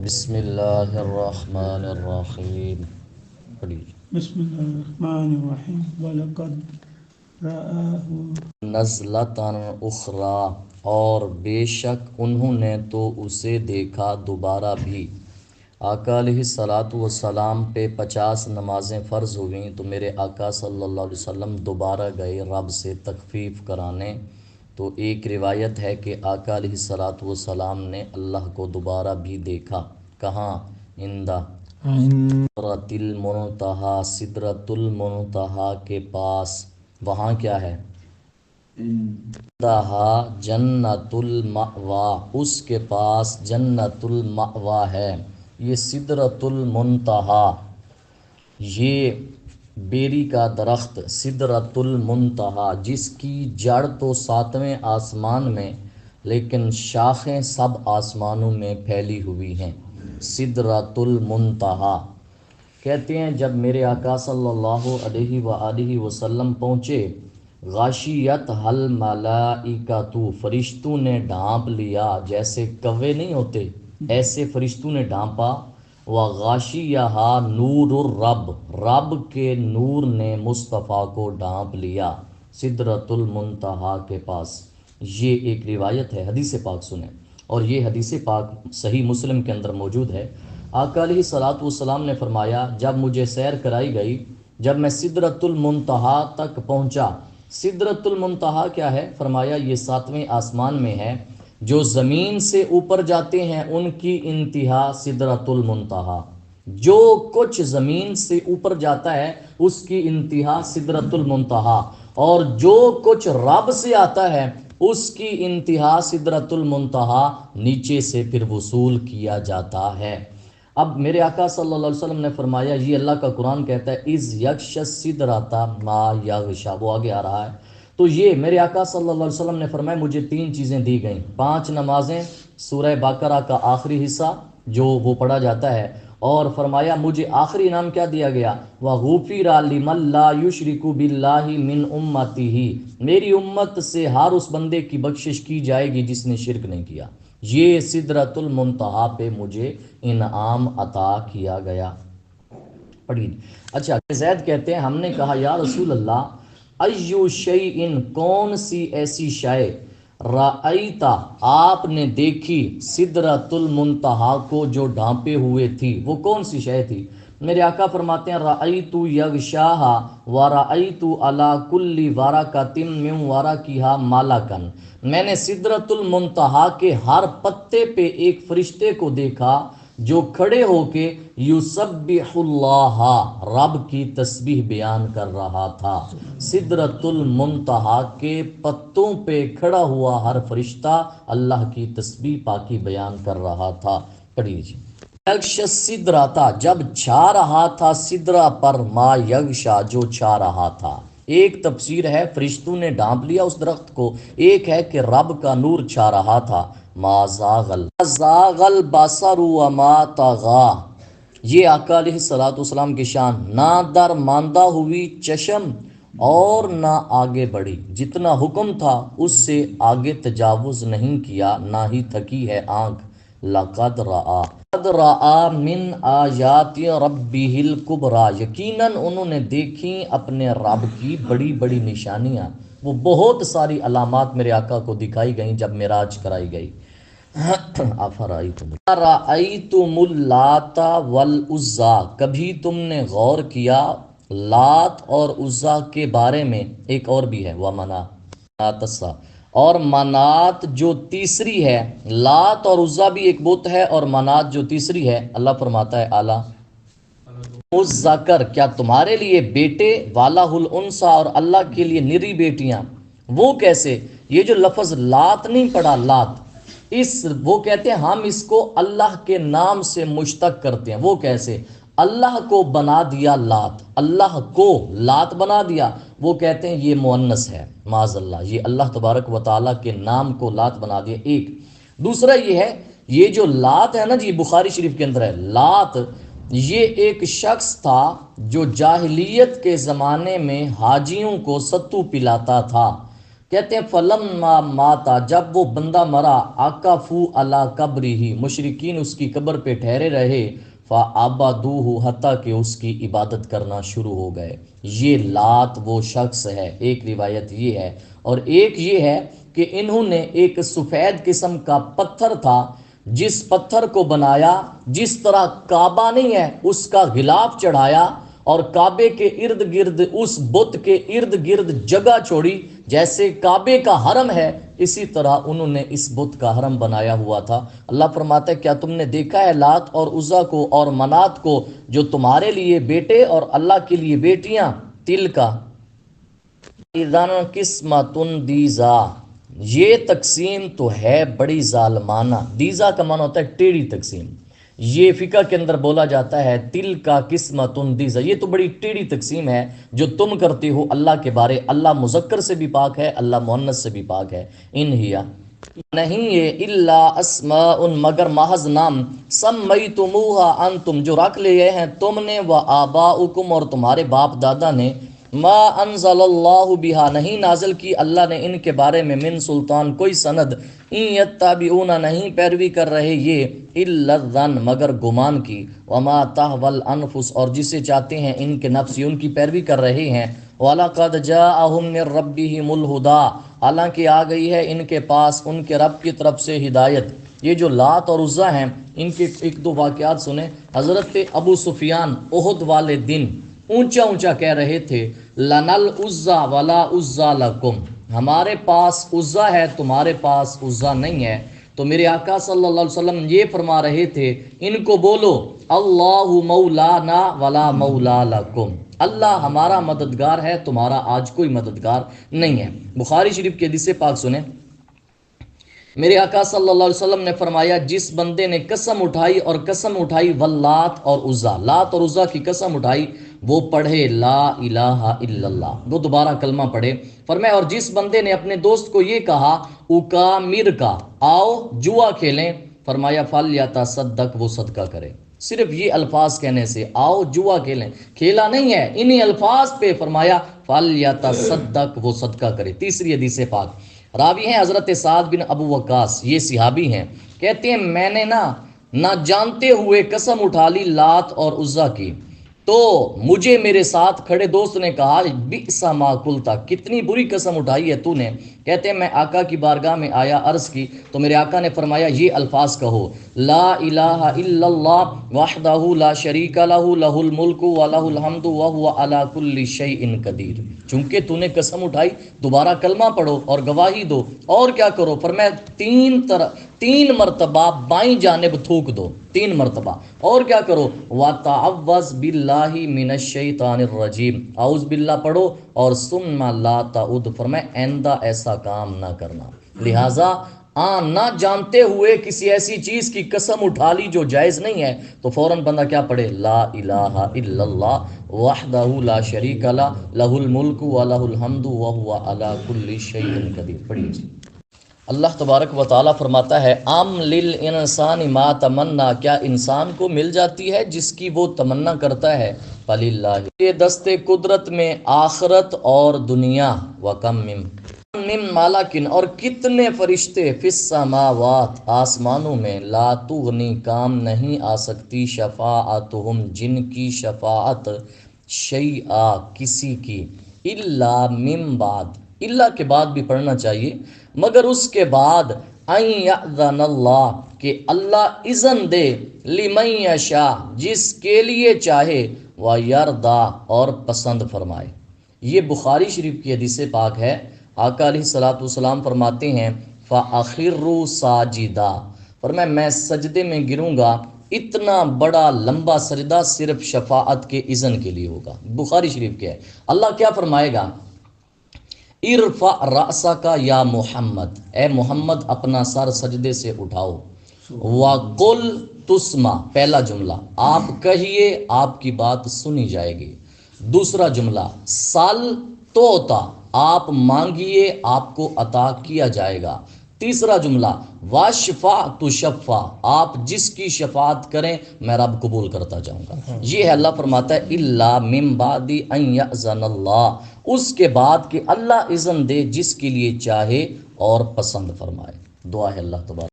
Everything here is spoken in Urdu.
بسم اللہ الرحمن الرحیم پڑھیے۔ بسم اللہ الرحمن الرحیم وَلَقَدْ رَآهُ نزلتاً اخری، اور بے شک انہوں نے تو اسے دیکھا دوبارہ بھی۔ آقا علیہ الصلاۃ والسلام پہ 50 نمازیں فرض ہوئیں تو میرے آقا صلی اللہ علیہ وسلم دوبارہ گئے رب سے تخفیف کرانے۔ تو ایک روایت ہے کہ آقا علیہ الصلاۃ والسلام نے اللہ کو دوبارہ بھی دیکھا۔ کہاں؟ سدرۃ المنتہا، سدرۃ المنتہا کے پاس۔ وہاں کیا ہے؟ عندہا جنت المأوا، اس کے پاس جنت المأوا ہے۔ یہ سدرۃ المنتہا، یہ بیری کا درخت سدرۃ المنتہا، جس کی جڑ تو 7ویں آسمان میں لیکن شاخیں سب آسمانوں میں پھیلی ہوئی ہیں۔ سدرۃ المنتہا کہتے ہیں جب میرے آقا صلی اللہ علیہ وآلہ وسلم پہنچے، غاشیت حل ملائکۃ، فرشتوں نے ڈھانپ لیا، جیسے کوے نہیں ہوتے ایسے فرشتوں نے ڈھانپا۔ وغاشیہا نور الرب، رب کے نور نے مصطفیٰ کو ڈھانپ لیا سدرۃ المنتہا کے پاس۔ یہ ایک روایت ہے، حدیث پاک سنیں، اور یہ حدیث پاک صحیح مسلم کے اندر موجود ہے۔ آقا علیہ الصلاۃ والسلام نے فرمایا جب مجھے سیر کرائی گئی، جب میں سدرۃ المنتہا تک پہنچا۔ سدرۃ المنتہا کیا ہے؟ فرمایا یہ 7ویں آسمان میں ہے۔ جو زمین سے اوپر جاتے ہیں ان کی انتہا سدرۃ المنتہا، جو کچھ زمین سے اوپر جاتا ہے اس کی انتہا سدرۃ المنتہا، اور جو کچھ رب سے آتا ہے اس کی انتہا سدرۃ المنتہا، نیچے سے پھر وصول کیا جاتا ہے۔ اب میرے آقا صلی اللہ علیہ وسلم نے فرمایا، یہ اللہ کا قرآن کہتا ہے اذ یغش السدرۃ ما یغشا، وہ آگے آ رہا ہے۔ تو یہ میرے آقا صلی اللہ علیہ وسلم نے فرمایا مجھے 3 چیزیں دی گئیں، 5 نمازیں، سورہ بقرہ کا آخری حصہ جو وہ پڑھا جاتا ہے، اور فرمایا مجھے آخری انعام کیا دیا گیا؟ وَغُفِرَ لِمَن لَّا يُشْرِكُ بِاللَّهِ مِنْ أُمَّتِهِ، میری امت سے ہر اس بندے کی بخشش کی جائے گی جس نے شرک نہیں کیا۔ یہ سدرۃ المنتہا پہ مجھے انعام عطا کیا گیا۔ پڑھیے۔ اچھا، زید کہتے ہیں ہم نے کہا یا رسول اللہ ایو شیئن، کون سی ایسی شے، رأیتا آپ نے دیکھی، سدرۃ المنتہا کو جو ڈھانپے ہوئے تھی، وہ کون سی شے تھی؟ میرے آقا فرماتے ہیں رأیت یغشاہا ورأیت علی کل ورقۃ من ورقہا ملکن، میں نے سدرۃ المنتہا کے ہر پتے پہ ایک فرشتے کو دیکھا جو کھڑے ہو کے یسبح اللہ، رب کی تسبیح بیان کر رہا تھا۔ سدرۃ المنتہا کے پتوں پہ کھڑا ہوا ہر فرشتہ اللہ کی تسبیح پاکی بیان کر رہا تھا۔ پڑھیے جی۔ یغش السدرۃ، جب چھا رہا تھا سدرہ پر، ما یغشا جو چھا رہا تھا۔ ایک تفسیر ہے فرشتوں نے ڈھانپ لیا اس درخت کو، ایک ہے کہ رب کا نور چھا رہا تھا۔ ما زاغ البصر وما طغی، یہ آقا علیہ الصلوۃ والسلام کی شان، نہ درماندہ ہوئی چشم اور نہ آگے بڑھی، جتنا حکم تھا اس سے آگے تجاوز نہیں کیا، نہ ہی تھکی ہے آنکھ۔ لقد رآ من آیات ربہ الکبریٰ، یقیناً انہوں نے دیکھی اپنے رب کی بڑی بڑی نشانیاں، وہ بہت ساری علامات میرے آقا کو دکھائی گئیں جب معراج کرائی گئی۔ رأیتم اللات والعزیٰ، کبھی تم نے غور کیا لات اور عزیٰ کے بارے میں؟ ایک اور بھی ہے ومنات، اور منات جو تیسری ہے، لات اور عزیٰ بھی ایک بت ہے اور منات جو تیسری ہے، اللہ فرماتا ہے اعلیٰ الذکر، کیا تمہارے لیے بیٹے، والا الانثی، اور اللہ کے لیے نری بیٹیاں؟ وہ کیسے؟ یہ جو لفظ لات نہیں پڑا، لات، وہ کہتے ہیں ہم اس کو اللہ کے نام سے مشتق کرتے ہیں۔ وہ کیسے؟ اللہ کو بنا دیا لات، اللہ کو لات بنا دیا، وہ کہتے ہیں یہ مؤنث ہے، معاذ اللہ، یہ اللہ تبارک و تعالیٰ کے نام کو لات بنا دیا۔ ایک دوسرا یہ ہے، یہ جو لات ہے نا جی، بخاری شریف کے اندر ہے لات، یہ ایک شخص تھا جو جاہلیت کے زمانے میں حاجیوں کو ستو پلاتا تھا۔ کہتے ہیں فلما ماتا، جب وہ بندہ مرا، عکفوا علی قبرہ، مشرکین اس کی قبر پہ ٹھہرے رہے، فعبدوہ، حتیٰ کہ اس کی عبادت کرنا شروع ہو گئے۔ یہ لات وہ شخص ہے، ایک روایت یہ ہے، اور ایک یہ ہے کہ انہوں نے ایک سفید قسم کا پتھر تھا، جس پتھر کو بنایا جس طرح کعبہ نہیں ہے اس کا غلاف چڑھایا، اور کعبے کے ارد گرد اس بت کے ارد گرد جگہ چھوڑی، جیسے کعبے کا حرم ہے اسی طرح انہوں نے اس بت کا حرم بنایا ہوا تھا۔ اللہ فرماتا ہے کیا تم نے دیکھا ہے لات اور عزا کو اور منات کو، جو تمہارے لیے بیٹے اور اللہ کے لیے بیٹیاں، تل کا اذن قسمۃ دیزا، یہ تقسیم تو ہے بڑی ظالمانہ۔ دیزا کا معنی ہوتا ہے ٹیڑھی تقسیم، یہ فقہ کے اندر بولا جاتا ہے تل کا قسمۃ دیزا، یہ تو بڑی ٹیڑھی تقسیم ہے جو تم کرتے ہو اللہ کے بارے۔ اللہ مذکر سے بھی پاک ہے، اللہ مؤنث سے بھی پاک ہے۔ ان ہیا، نہیں یہ الا اسماء، مگر محض نام، سمیتموها انتم، جو رکھ لیے ہیں تم نے، و آباؤکم، اور تمہارے باپ دادا نے، ما انزل اللہ بہا، نہیں نازل کی اللہ نے ان کے بارے میں، من سلطان، کوئی سند، ان یتبعون، نہیں پیروی کر رہے یہ، الا الظن، مگر گمان کی، وما تہوی الانفس، اور جسے چاہتے ہیں ان کے نفس، یہ ان کی پیروی کر رہے ہیں۔ وَلَقَدْ جَاءَهُم مِّن رَّبِّهِمُ الْهُدَىٰ، حالانکہ آ گئی ہے ان کے پاس ان کے رب کی طرف سے ہدایت۔ یہ جو لات اور عزا ہیں ان کے ایک دو واقعات سنیں۔ حضرت ابو سفیان احد والے دن اونچا اونچا کہہ رہے تھے، لَنَا الْعُزَّىٰ وَلَا عُزَّىٰ لَكُمْ، ہمارے پاس عزا ہے تمہارے پاس عزا نہیں ہے۔ تو میرے آقا صلی اللہ علیہ وسلم یہ فرما رہے تھے ان کو بولو، اللہ مولانا ولا مولا لکم، اللہ ہمارا مددگار ہے تمہارا آج کوئی مددگار نہیں ہے۔ بخاری شریف کی حدیث پاک سنیں، میرے آقا صلی اللہ علیہ وسلم نے فرمایا جس بندے نے قسم اٹھائی اور قسم اٹھائی واللات اور عزا، لات اور عزا کی قسم اٹھائی، وہ پڑھے لا الہ الا اللہ، وہ دوبارہ کلمہ پڑھے۔ فرمایا اور جس بندے نے اپنے دوست کو یہ کہا اکامر کا، آؤ جوا کھیلیں، فرمایا فلیتصدق، وہ صدقہ کرے۔ صرف یہ الفاظ کہنے سے، آؤ جوا کھیلیں، کھیلا نہیں ہے، انہی الفاظ پہ فرمایا فلیتصدق، وہ صدقہ کرے۔ تیسری حدیث پاک، راوی ہیں حضرت سعد بن ابو وقاص، یہ صحابی ہیں، کہتے ہیں میں نے نہ جانتے ہوئے قسم اٹھا لی لات اور عزا کی، تو مجھے میرے ساتھ کھڑے دوست نے کہا بئس ما قلت، کتنی بری قسم اٹھائی ہے تو نے۔ کہتے ہیں میں آقا کی بارگاہ میں آیا، عرض کی تو میرے آقا نے فرمایا یہ الفاظ کہو، لا الہ الا اللہ وحدہ لا شریک لہ، لہ الملک ولہ الحمد وہو علی کل شیء قدیر۔ چونکہ تو نے قسم اٹھائی، دوبارہ کلمہ پڑھو اور گواہی دو، اور کیا کرو، فرمایا تین مرتبہ بائیں جانب تھوک دو، 3 مرتبہ، اور کیا کرو، وَتَعَوَّذْ بِاللَّهِ مِنَ الشَّيْطَانِ الرَّجِيمِ، اعوذ باللہ پڑھو، اور ثُمَّ لَا تَعُدْ، فرمایا آئندہ ایسا کام نہ کرنا۔ لہٰذا نہ جانتے ہوئے کسی ایسی چیز کی قسم اٹھا لی جو جائز نہیں ہے تو فوراً بندہ کیا پڑھے، لا الہ الا اللہ وحدہ لا شریک لہ، لہ الملک ولہ الحمد وہو علی کل شیء قدیر۔ پڑھیے جی۔ اللہ تبارک و تعالیٰ فرماتا ہے ام للانسان ما تمنا، کیا انسان کو مل جاتی ہے جس کی وہ تمنا کرتا ہے، فللہ، یہ دست قدرت میں آخرت اور دنیا، وکم من مالکن، اور کتنے فرشتے، فی السماوات، آسمانوں میں، لا تغنی، کام نہیں آ سکتی، شفاعتہم، جن کی شفاعت، شیئا، کسی کی، الا من بعد، اللہ کے بعد بھی پڑھنا چاہیے، مگر اس کے بعد، ان یأذن اللہ، کہ اللہ اذن دے، لمن یشاء، جس کے لیے چاہے، ویرضا، اور پسند فرمائے۔ یہ بخاری شریف کی حدیث پاک ہے۔ آقا علیہ الصلوۃ والسلام فرماتے ہیں فَأَخِرُّوا سَاجِدًا، فرمایا میں سجدے میں گروں گا، اتنا بڑا لمبا سجدہ صرف شفاعت کے اذن کے لیے ہوگا۔ بخاری شریف کے ہے۔ اللہ کیا فرمائے گا، ارفع رأسک یا محمد، اے محمد اپنا سر سجدے سے اٹھاؤ، وَقُلْ تُسْمَعْ، پہلا جملہ، آپ کہیے آپ کی بات سنی جائے گی۔ دوسرا جملہ، سل توتا، آپ مانگیے آپ کو عطا کیا جائے گا۔ تیسرا جملہ واشفعت شفا، آپ جس کی شفاعت کریں میں رب قبول کرتا جاؤں گا۔ یہ ہے اللہ فرماتا ہے الا من بعد ان یأذن اللہ، اس کے بعد کہ اللہ اذن دے جس کے لیے چاہے اور پسند فرمائے۔ دعا ہے اللہ تبارک